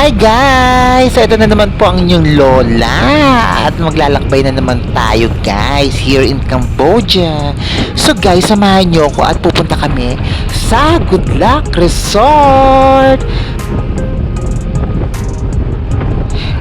Hi guys! So ito na naman po ang inyong lola at maglalakbay na naman tayo guys here in Cambodia. So guys, samahan nyo ako at pupunta kami sa Good Luck Resort.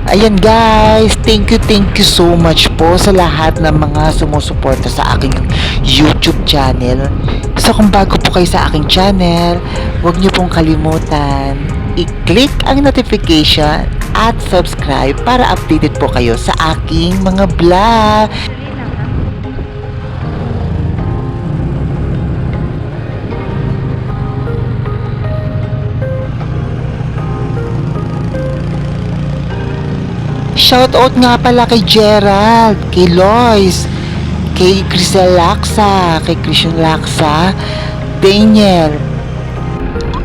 Ayan guys, thank you so much po sa lahat ng mga sumusuporta sa aking YouTube channel. So kung bago po kayo sa aking channel, huwag niyo pong kalimutan i-click ang notification at subscribe para updated po kayo sa aking mga vlog. Shoutout nga pala kay Gerald, kay Lois, kay Crisel Laksa, kay Christian Laksa, Daniel,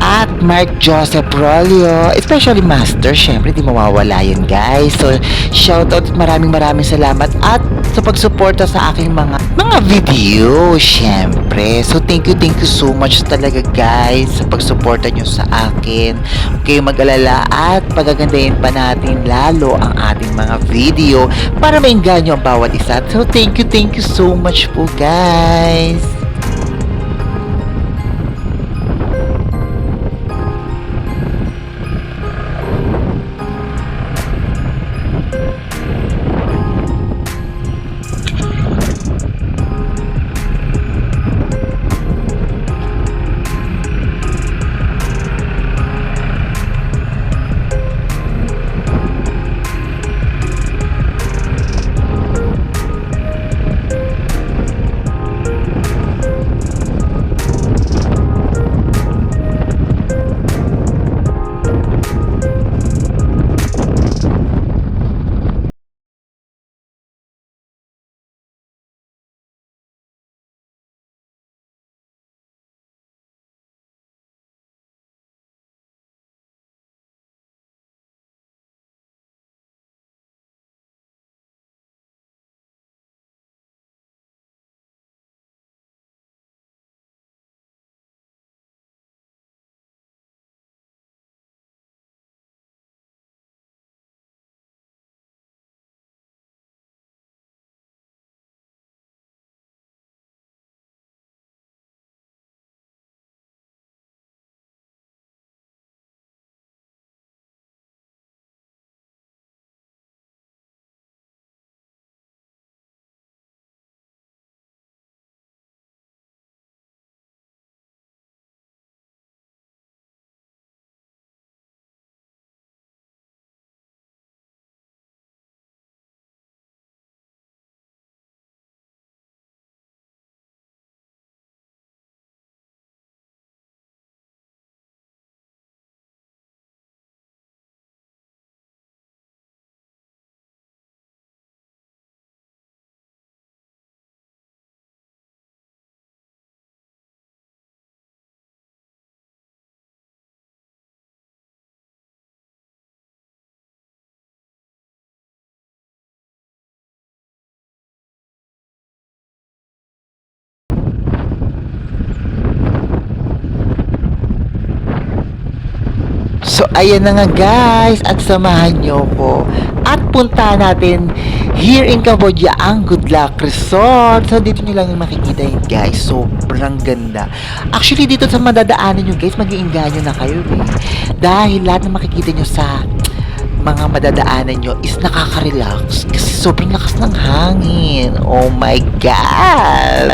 at Mark Joseph Rolio, especially Master, syempre di mawawala yun guys. So shoutout at maraming salamat at sa pagsuporta sa aking mga video syempre. So thank you so much talaga guys sa pagsuporta nyo sa akin. Huwag kayong mag-alala at pagagandahin pa natin lalo ang ating mga video para maingganyo ang bawat isa. So thank you so much po guys. So ayan na nga guys at samahan nyo ko at punta natin here in Cambodia ang Good Luck Resort. So dito nyo lang yung makikita yun guys, sobrang ganda. Actually dito sa madadaanan nyo guys, mag-iinganyo na kayo dahil lahat na makikita nyo sa mga madadaanan nyo is nakaka-relax kasi sobrang lakas ng hangin. Oh my God!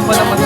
pala mag-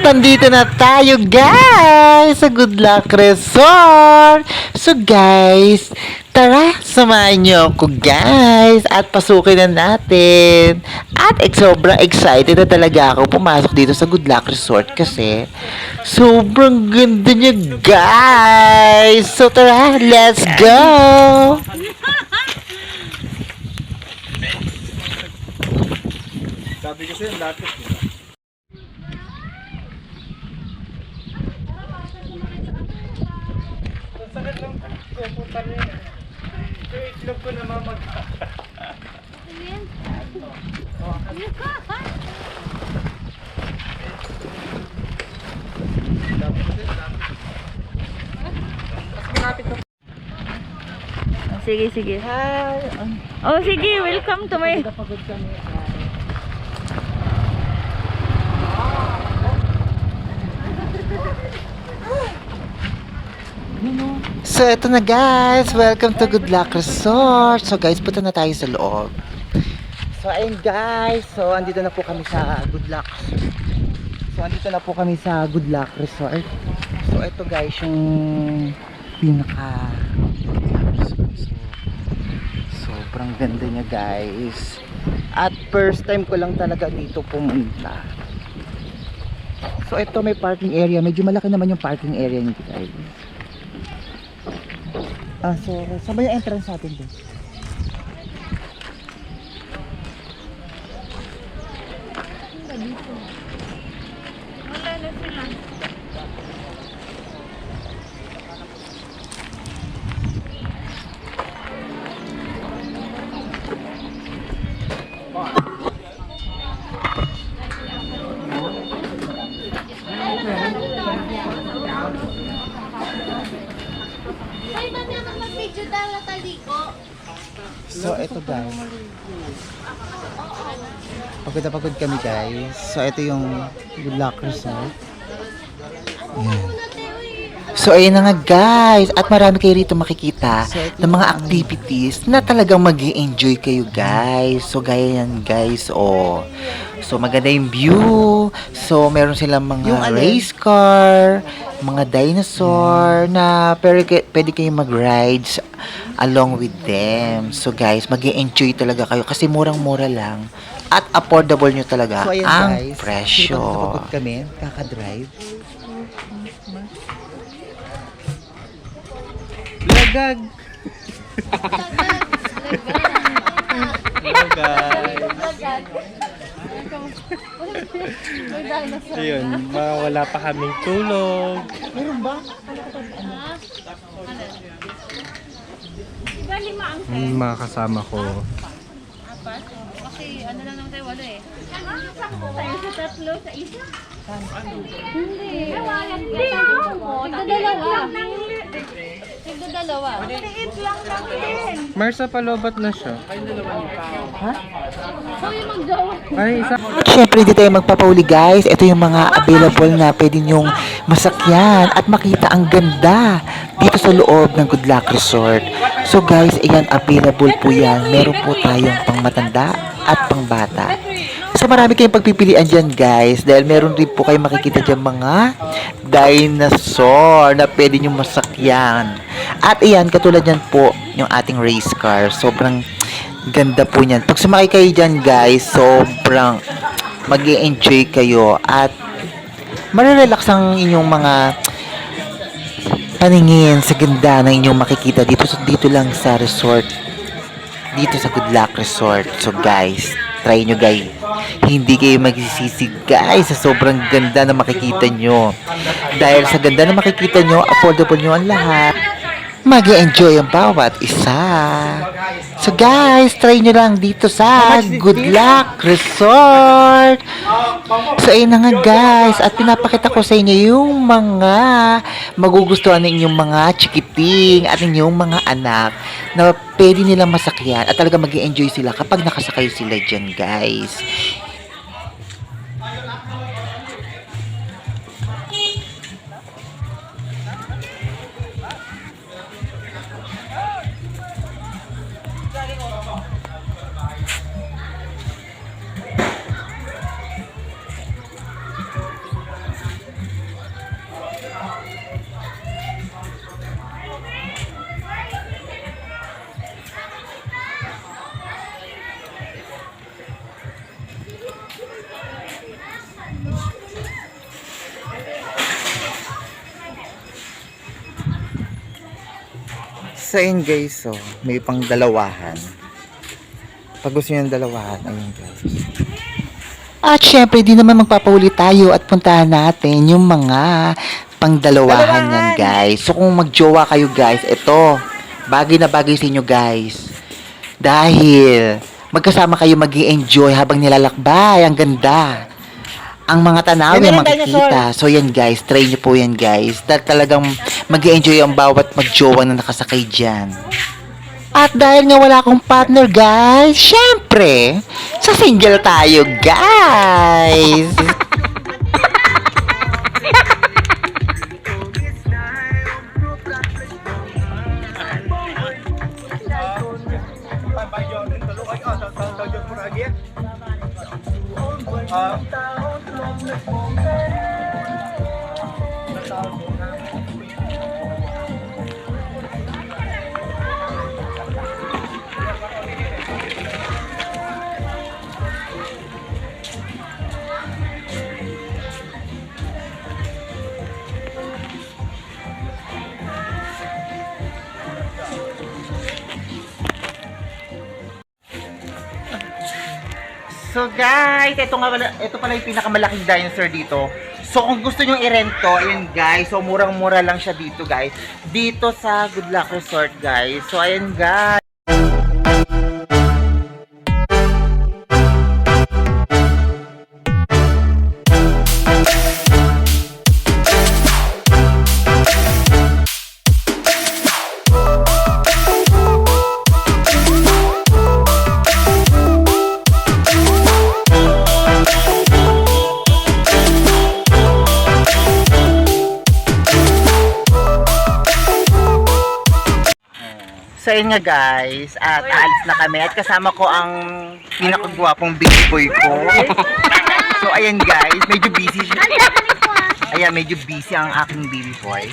nandito na tayo guys sa Good Luck Resort. So guys, tara, samahan niyo ako guys at pasukin na natin. At sobrang excited na talaga ako pumasok dito sa Good Luck Resort kasi sobrang ganda niya guys. So tara, let's go! Sabi kasi yung lapit, di ba? Ang sakit lang ko, punta na yun. Yung itlog ko namamag. Sige, sige. Oh, sige. Welcome to my... So eto na guys, welcome to Good Luck Resort. So guys, punta na tayo sa loob. So ayun guys, so andito na po kami sa Good Luck. So andito na po kami sa Good Luck Resort. So eto guys, yung pinaka sobrang ganda niya guys. At first time ko lang talaga dito pumunta. So ito may parking area, medyo malaki naman yung parking area nito guys. So saan ba yung entrance natin doon? Wala na sila. So ito guys, pagod na pagod kami guys. So ito yung Good Luck Resort. Ayan. So ayun na nga guys, at marami kayo rito makikita ng mga activities na talagang mag-i-enjoy kayo guys. So gaya yan guys, oh. So maganda yung view. So meron silang mga race car, mga dinosaur na pwede kayong mag-rides along with them. So guys, mag-i-enjoy talaga kayo kasi murang-mura lang at affordable nyo talaga ang presyo. So kami, kakadrive. Lagag! Hello guys! Ayun, mga wala pa kaming tulog. Meron ba? Yung mga kasama ko. Kasi ano lang naman tayo, wala eh. Sakto tayo sa tatlo, sa isa. Hindi. Hindi ako. Nagdadalawa. Nagdadalawa. Maliit lang natin. Marsa, palobat na siya. So yung mag-gawa. Ay, isa. At syempre hindi tayo magpapauli guys. Ito yung mga available na pwede nyong masakyan at makita ang ganda dito sa loob ng Good Luck Resort. So guys, ayan, available po yan. Meron po tayong pang matanda at pang bata. So marami kayong pagpipilian dyan guys, dahil meron rin po kayong makikita dyan mga dinosaur na pwede nyo masakyan. At ayan, katulad yan po yung ating race car. Sobrang ganda po niyan. Pag sumakay kayo dyan guys, sobrang mag-i-enjoy kayo at marirelax ang inyong mga paningin sa ganda na inyong makikita dito lang sa resort, dito sa Good Luck Resort. So guys, try nyo guys, hindi kayo magsisisi guys sa sobrang ganda na makikita nyo. Dahil sa ganda na makikita nyo, affordable nyo ang lahat, mag-enjoy ang bawat isa. So guys, try nyo lang dito sa Good Luck Resort. So ayun na nga guys, at pinapakita ko sa inyo yung mga magugustuhan ng inyong mga chikiting at inyong mga anak na pwede nilang masakyan at talaga mag-i-enjoy sila kapag nakasakay sila dyan guys. So, ayun guys, so, may pang dalawahan. Pag gusto nyo ng dalawahan, ayun guys. At syempre, di naman magpapahuli tayo at puntahan natin yung mga pangdalawahan yan guys. So, kung magjowa kayo guys, ito, bagay na bagay sa inyo guys. Dahil, magkasama kayo mag-i-enjoy habang nilalakbay. Ang ganda. Ang mga tanawin ang makikita. So, yan guys, try nyo po yan guys. Dahil talagang mag-i-enjoy ang bawat magjowa na nakasakay dyan. At dahil nga wala akong partner guys, syempre, sa single tayo guys. So guys, ito pala yung pinakamalaking dinosaur dito. So kung gusto nyo i-rent to, ayun guys. So murang-mura lang siya dito guys. Dito sa Good Luck Resort guys. So ayun guys. So yun nga guys, at aalis na kami at kasama ko ang pinakagwapong baby boy ko. So ayan guys, medyo busy siya. Ayan, medyo busy ang aking baby boy.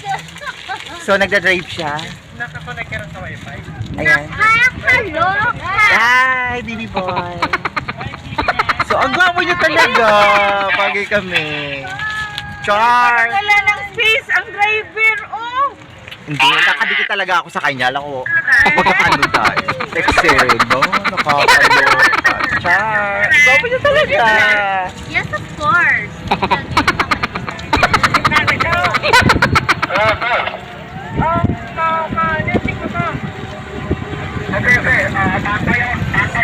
So nagda-drive siya. Nakakonect ka rin sa wifi. Ayan. Hi, baby boy. So ang gwapo niya talaga. Bagay kami. Char! Wala ng space ang driver, oh! Hindi, nakadikit talaga ako sa kanya. Alam ko, ano tayo? Texted, no? Nakakaloka. Char! Gwapo niya talaga. Yes, of course.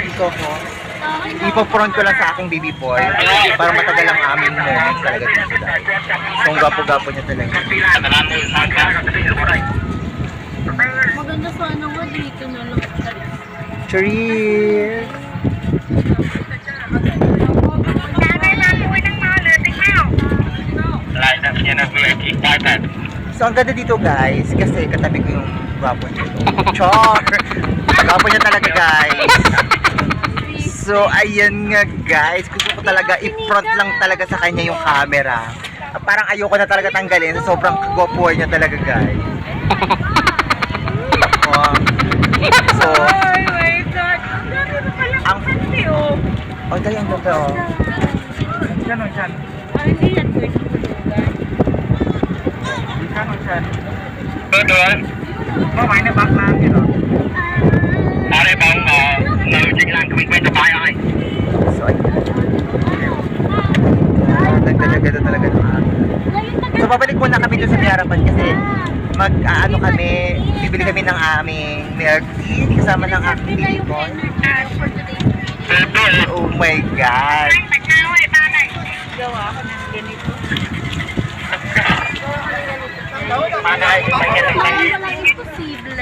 Ito ko. Ipo-front ko lang sa aking baby boy para matagal ang aming moment talaga dito guys. So, ang gwapo-gwapo niya talaga. Maganda sana nga dito na lang. Cheers! So, ang ganda dito guys, kasi katabi ko yung gwapo niya. Char! Gwapo niya talaga guys. So, ayan nga guys, gusto ko talaga i-front lang talaga sa kanya yung camera. Parang ayoko na talaga tanggalin, sobrang kagwapo niya talaga guys. So, Oh my God! Ang dami mo pala ang... kasi, oh! Oh, tayo ang ganda oh. Ganon siyan. Hindi yan pwede tulugan. Ganon siyan. Doon? Oh, may nabak lang yun, oh. Pare, bang nautik lang kami kwento tayo ay. So, ayan. Ganda talaga ng akin. So, babalik muna kami doon sa may harapan kasi mag-ano kami, bibili kami ng aming milk tea kasama ng aking baby boy. For today's video. Oh my God! Gawa ako ng ganito. Walang imposible.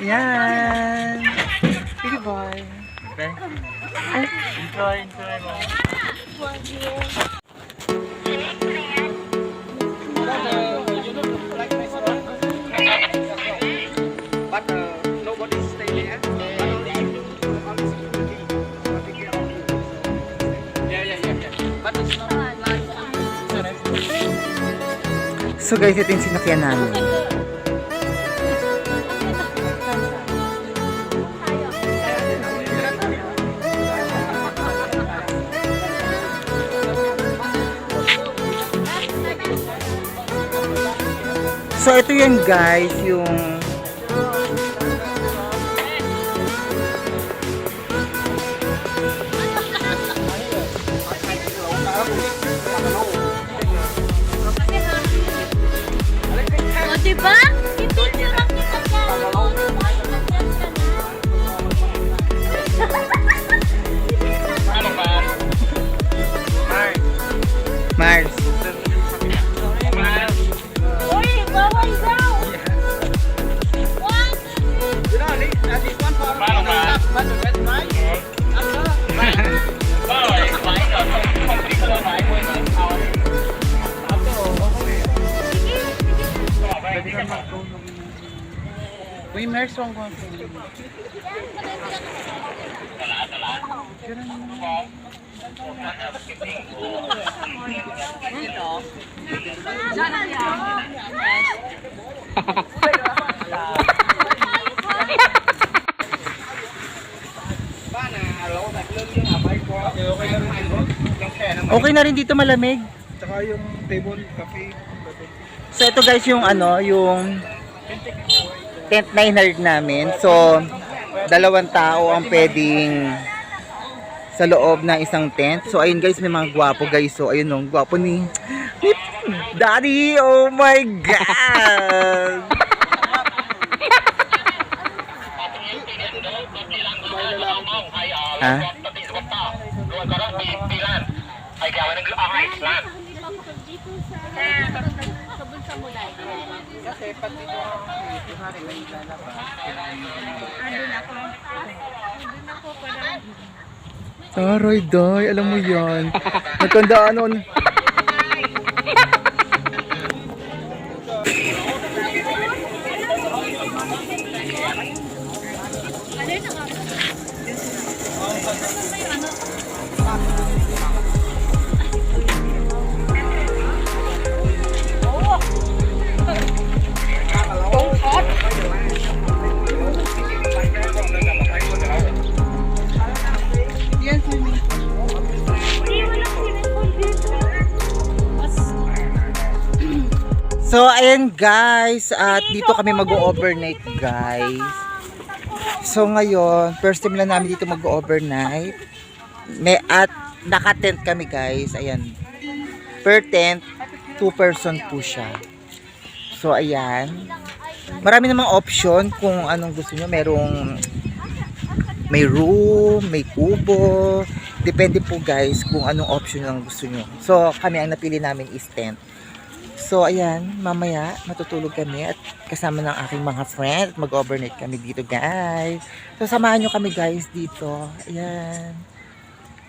Yan! Baby boy! Enjoy mo. But nobody stay there. But it's not. So guys, ito yung sinakyan namin. So ito yan guys, yung O, diba? Pipicture lang kita dyan. Ano ba? Mars. Uy, bawal daw. One. Paano ba? Uy, Mars, wang ko. Okay na rin dito, malamig. Tsaka yung table, cafe. So ito guys yung ano, yung tent na in-hired namin. So, 2 tao ang pwedeng sa loob ng isang tent. So ayun guys, may mga gwapo guys. So ayun nung gwapo ni Daddy. Oh my God. Ha? Ay, gawa ng lang. Sabon sa mulay. Kasi pag dito ito na rin may lalabas. Andun ako. Andun ako para. Taray, day. Alam mo yan. Nagkandaan nun. So, ayan guys, at dito kami mag-overnight guys. So, ngayon, first time lang namin dito mag-overnight. At naka-tent kami guys, ayan. Per tent, 2 person po siya. So, ayan. Marami namang option kung anong gusto nyo. May room, may kubo. Depende po guys kung anong option ang gusto nyo. So, kami ang napili namin is tent. So, ayan, mamaya matutulog kami at kasama ng aking mga friends. Mag-overnight kami dito, guys. So, samahan nyo kami, guys, dito. Ayan.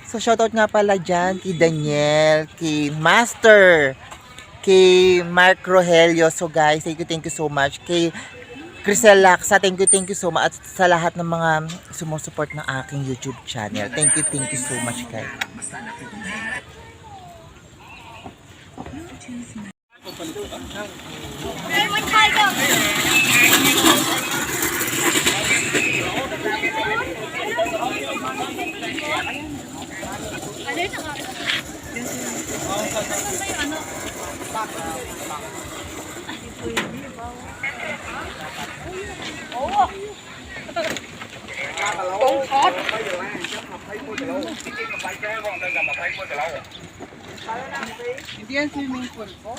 So, shoutout nga pala dyan kay Daniel, kay Master, kay Mark Rogelio. So, guys, thank you so much. Kay Crisel Laksa, thank you so much. At sa lahat ng mga sumusupport ng aking YouTube channel. Thank you so much, guys. Hindi yan swimming pool po.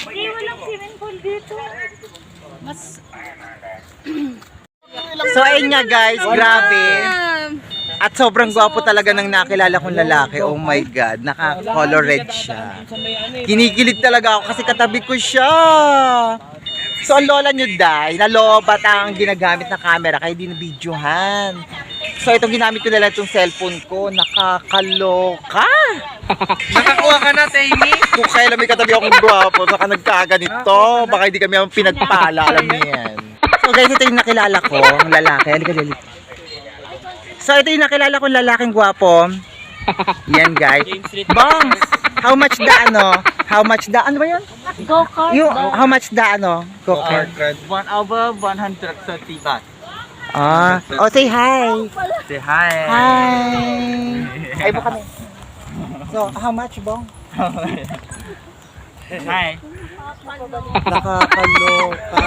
Hindi, walang swimming pool dito. Mas... So, ayun nga, guys, grabe. At sobrang gwapo talaga ng nakilala kong lalaki. Oh my God, naka-color red siya. Kinikilig talaga ako kasi katabi ko siya. So, ang lola nyo, Day, nalobat ang ginagamit na camera kaya di na-videohan. So, itong ginamit ko na lang itong cellphone ko. Nakakaloka. Nakakuha ka na, Tammy. Kung kailan may katabi akong gwapo, saka nagkaganito. Baka hindi kami ang pinagpala, alam niyo yan. So, guys, ito yung nakilala ko, ang lalaki. Halika, halika. So, ito yung nakilala kong lalaking gwapo. Yan, guys. Bongs! How much the ano? How much the ano ba yun? Go-kart. Yung, how much the ano? Go-kart. 1/130 baht. Ah. Oh, say hi. Say hi. Hi. Ay, mo kami. So, how much, Bong? Hi. Nakakaloka.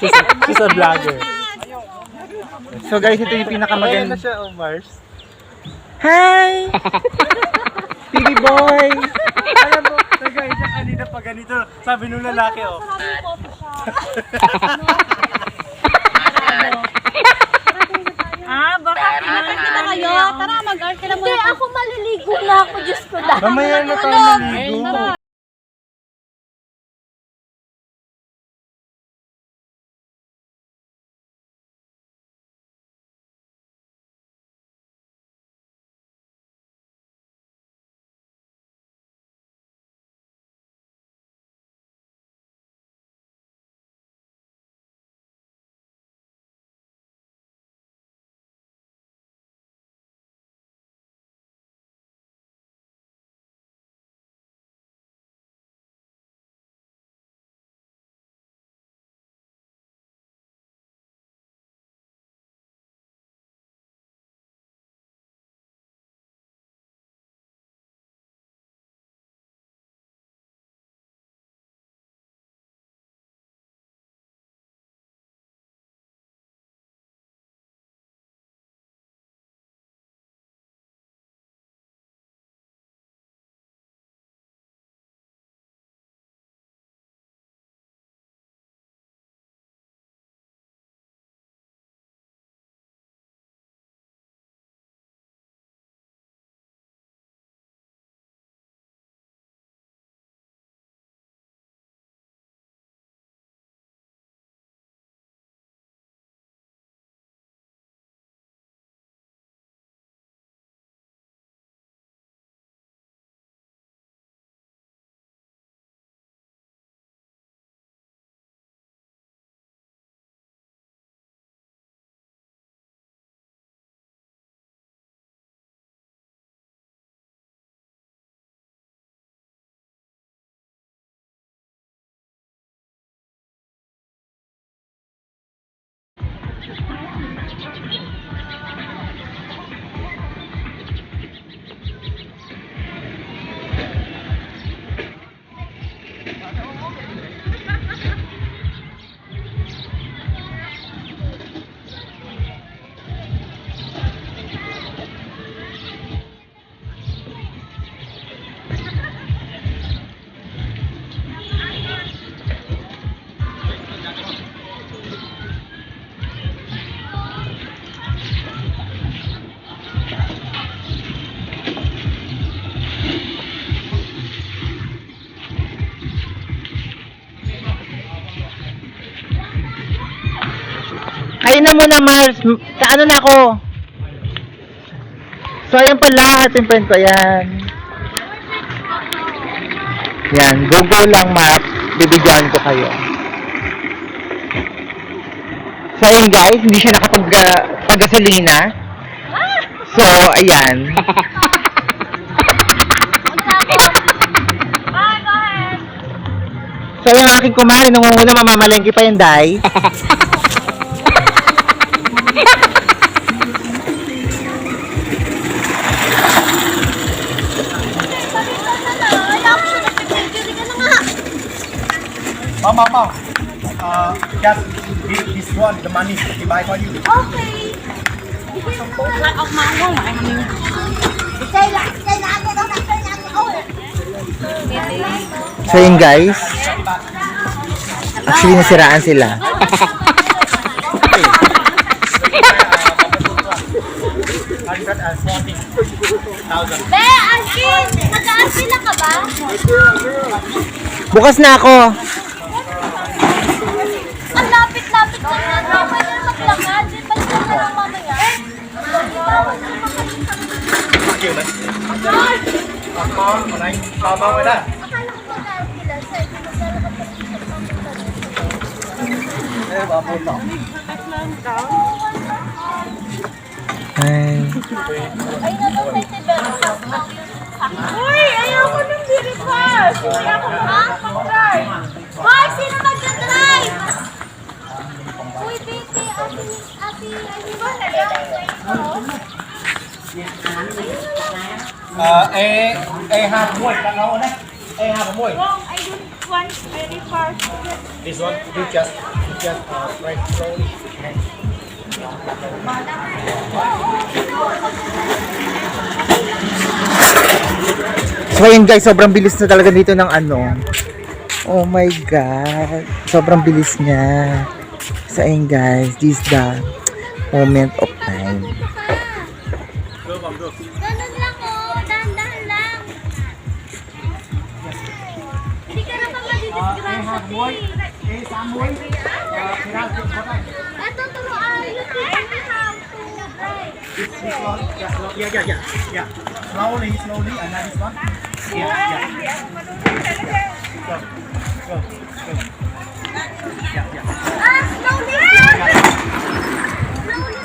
She's a vlogger. So guys, ito yung pinakamaganda. Ayan na siya, oh, Mars. Hi! TV boy! Alam mo, guys, siya kanina pa ganito. Sabi nung lalaki, oh. Baka pinakita na kayo. Tara, mag-art ka na muna. Hindi, ako maliligo na ako. Diyos ko dahil. Mamaya na tayo naligo. Kain na muna, Mars. Sa ano na ako? So, ayan pala, ating friend ko. Ayan. Yan. Go lang, Mars. Bibigyan ko kayo. So, ayun guys. Hindi siya nakapag-gasolina. So, ayan. So, yung aking kumain, nunguna mamamalengke pa yung day. Mama, just give this one the money he buy for you. Okay. Lại ọc máu không phải mình. Đây là ăn cái đó là đây là ăn cái So yun guys. Actually nasiraan sila. Be, Askin! Nag-aasin na ka ba? Bukas na ako. Ang lapit-lapit na nga. Tama na maglakad. Di ba siya na lang mamaya? Mama, wala. Akala ko mag-aasin sila. Sir, kung maglalakad ka Ay. ay, nabasay si Bella. Uy! Ayaw ko nung diripas! Ayaw ko mag-drive! Hoy! Sino mag-drive? Uy, Betty! Ate, ayun ba na lang? Ê, ha, muội, bạn nấu đấy. Ê, ha, muội. Wrong, I don't one very far. This one, you just right slowly. So ayun guys, sobrang bilis na talaga dito ng ano. Oh my God. Sobrang bilis niya. So ayun guys, this is the moment of time. Ganun lang oh, dahan-dahan lang. Hindi ka na pa madidisgrasya. Ito turuan, you teach me how to drive. Yeah. Slowly, and then this one. Go. Ah, slowly, slowly.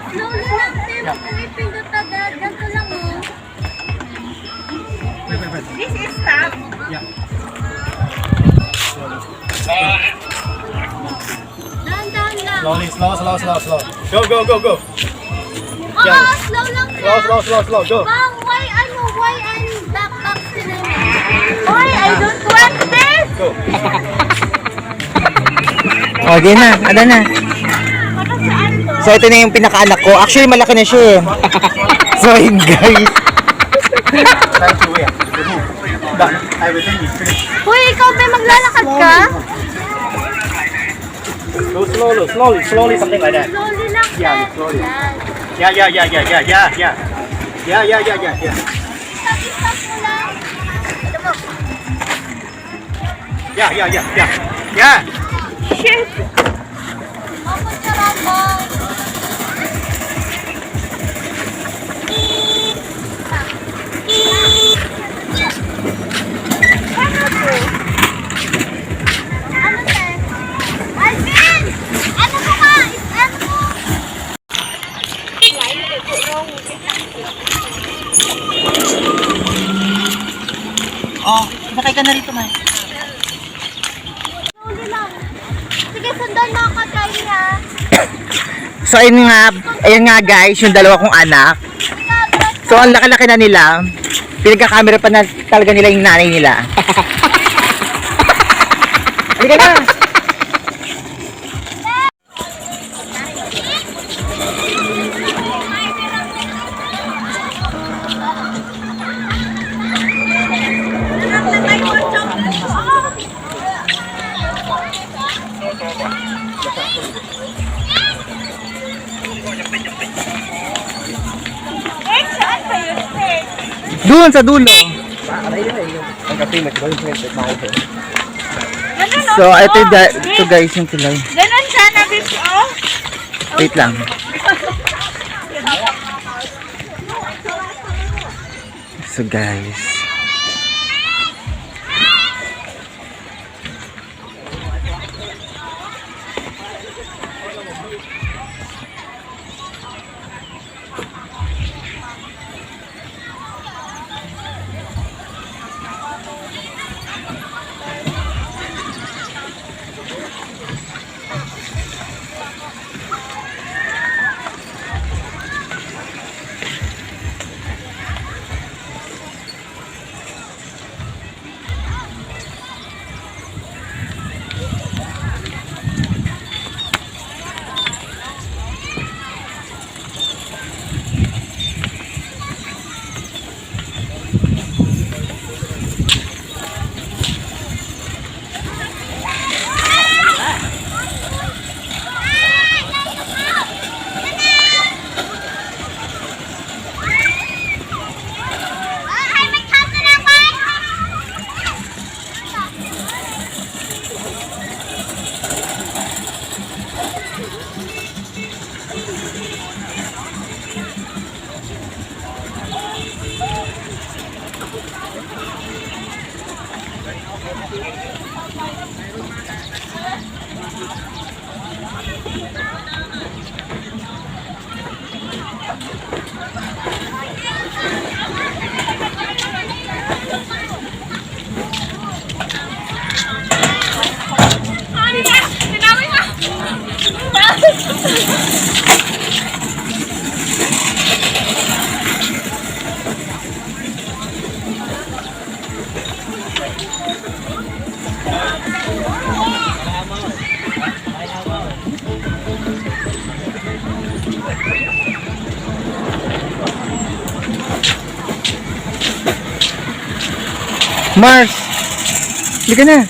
Slowly lang, pero kung ipindot agad, ganito lang oh. This is stop. Dahan-dahan lang. Slowly, slow. Go. Oo, slow lang lang. Slow, go. Bang, why back sila na? Why, I don't want this! Go. Okay na, ano na. Saan to? So ito na yung pinakaanak ko. Actually malaki na siya eh. So yun guys. Time to wait. Done. Everything is finished. Uy, ikaw ba maglalakad ka? Go slowly, something like that. Slowly lang. Yeah, slowly. Yan. Yeah. Stop mo lang. Ito mo. Yeah. Shit! Ako sarap Ano te? Alvin! Ano mo ka? Ano mo? Oh, bakay ka na rito man. Slowly lang. Sige, sundan mo ako, Kylie, ha? So ayun nga guys, yung dalawa kong anak. So ang laki-laki na nila. Pinagka-camera pa na talaga nila yung nanay nila. Halika na! Doon sa dulo. So ito guys yung tulay. Ganun sana, bitch, oh. Wait lang. So guys. Mars! Liga na!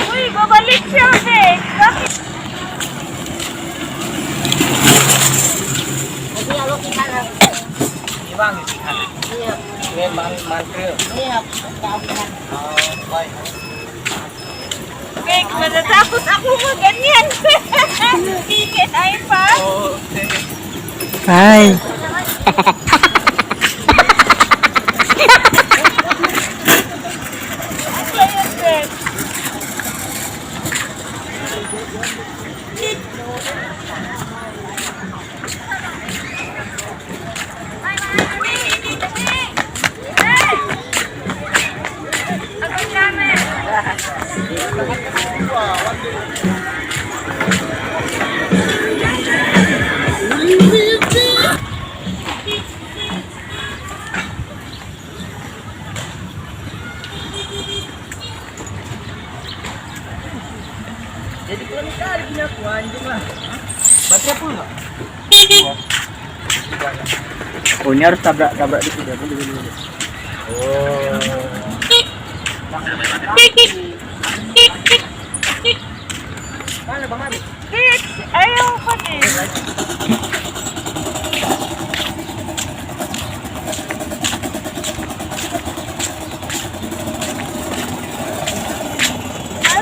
Uy, babalik siya, Bex. Bakit? Bex, matatakot ako maganyan. Ticket ay pa. Hi! Ano yun, Bex? Oh, ini harus tabrak di sini. Bex, ayaw ko din.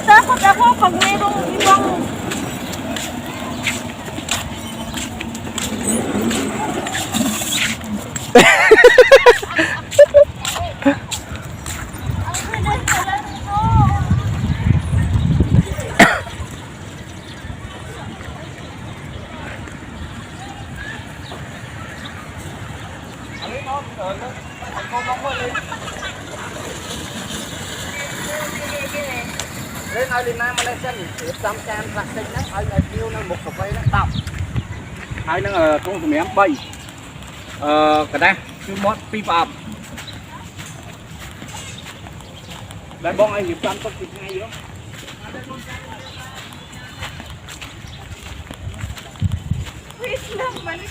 Natakot ako pag mayroong ibang Lên ở Liên Nam Malaysia thì xăm cam plastic đó, ở là kêu nó một cà phê nó tao. Hai nó là con của miếng bay. Cái đây, cứ mót pi phạm. Lại bong anh giúp xăm có kịp ngay đó. Wait lang, mali.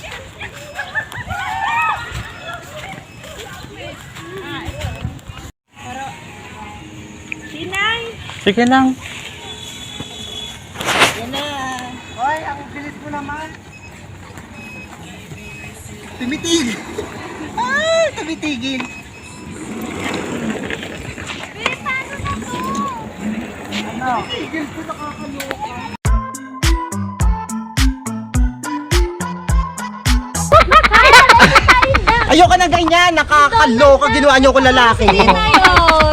Sinay! Sige lang. Yan na. Hoy, ang bilis mo naman. Tumitigil. Ay, tumitigil. Babe, paano na to? Ano? Tumitigil ko, nakakaloka. Ayoko na ganyan, nakakaloka, ginawa niyo ko lalaki. Ayun.